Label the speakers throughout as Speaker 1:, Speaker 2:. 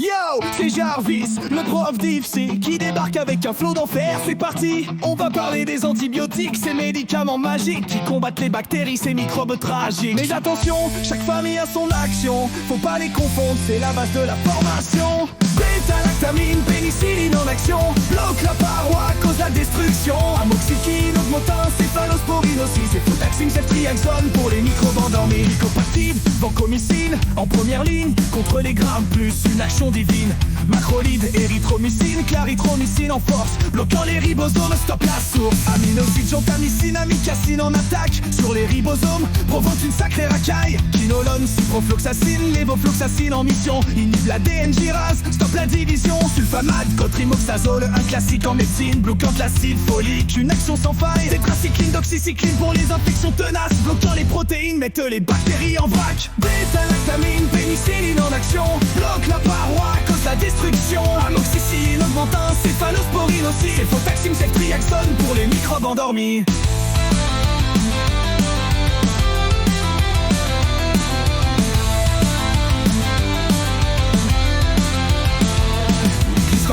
Speaker 1: Yo, c'est Jarvis, le prof d'IFC qui débarque avec un flot d'enfer. C'est parti, on va parler des antibiotiques, ces médicaments magiques qui combattent les bactéries, ces microbes tragiques. Mais attention, chaque famille a son action, faut pas les confondre, c'est la base de la formation. Bêta-lactamine, pénicilline en action, bloque la paroi, cause la destruction. Amoxicilline, augmentin, céphalosporine aussi, c'est Flotaxine, ceftriaxone pour les microbes endormis. Mycopactide, vancomycine, en première ligne, contre les grammes plus une action divine. Macrolide, érythromycine, clarithromycine en force, bloquant les ribosomes, stop la source. Aminoside, gentamicine, amicacine en attaque sur les ribosomes, provoque une sacrée racaille. Quinolone, ciprofloxacine, lévofloxacine en mission, inhibe la DNG-rase, stop la division. Sulfamate, cotrimoxazole, un classique en médecine, bloquant l'acide folique, une action sans faille. Tétracycline, doxycycline pour les infections tenaces, bloquant les protéines, mettent les bactéries en vrac. Bêta-lactamine, pénicilline en action, bloque la paroi, cause la destruction. Amoxicilline, augmentin, céphalosporine aussi, c'est Flotaxine, ceftriaxone pour les microbes endormis.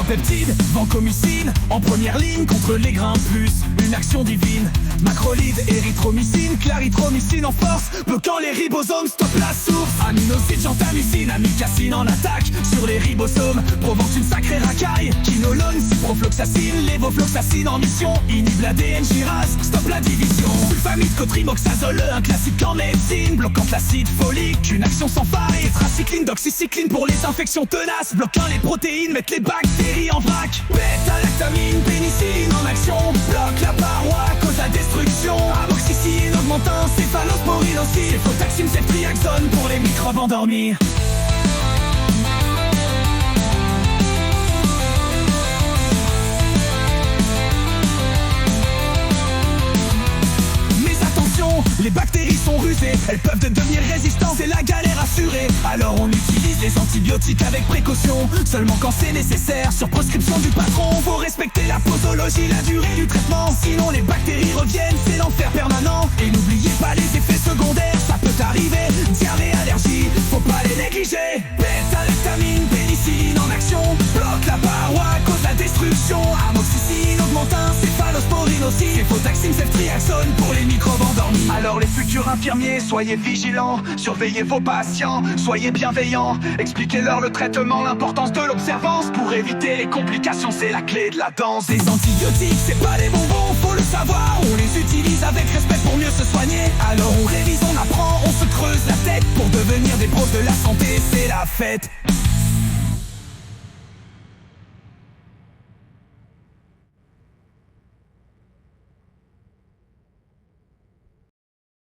Speaker 1: Peptide, vancomycine, en première ligne contre les grains plus une action divine. Macrolide, érythromycine, clarithromycine en force, bloquant les ribosomes, stop la source. Aminoside, gentamicine, amicacine en attaque sur les ribosomes, provoque une sacrée racaille. Quinolone, ciprofloxacine, lévofloxacine en mission, inhibe la DNG-rase, stop la division. Sulfamide, cotrimoxazole, un classique en médecine, bloquant l'acide folique, une action sans faille. Tétracycline, doxycycline pour les infections tenaces, bloquant les protéines, mettent les bactéries en vrac. Bêta-lactamine, pénicilline en action, bloque la paroi, cause la destruction. Amoxicilline, augmentin, céphalosporine aussi, c'est Flotaxine, ceftriaxone pour les microbes endormis. Les bactéries sont rusées, elles peuvent devenir résistantes, c'est la galère assurée. Alors on utilise les antibiotiques avec précaution, seulement quand c'est nécessaire, sur prescription du patron. Faut respecter la posologie, la durée du traitement, sinon les bactéries reviennent, c'est l'enfer permanent. Et n'oubliez pas les effets secondaires, ça peut arriver, diarrhée, allergie, faut pas les négliger. Bêta-lactamine, pénicilline en action, bloque la paroi, cause la destruction. Amoxicilline, augmentin, céphalosporine aussi, c'est Flotaxine, ceftriaxone pour les microbes endormis. Alors les futurs infirmiers, soyez vigilants, surveillez vos patients, soyez bienveillants, expliquez-leur le traitement, l'importance de l'observance, pour éviter les complications, c'est la clé de la danse. Les antibiotiques, c'est pas des bonbons, faut le savoir, on les utilise avec respect pour mieux se soigner. Alors on révise, on apprend, on se creuse la tête, pour devenir des pros de la santé, c'est la fête.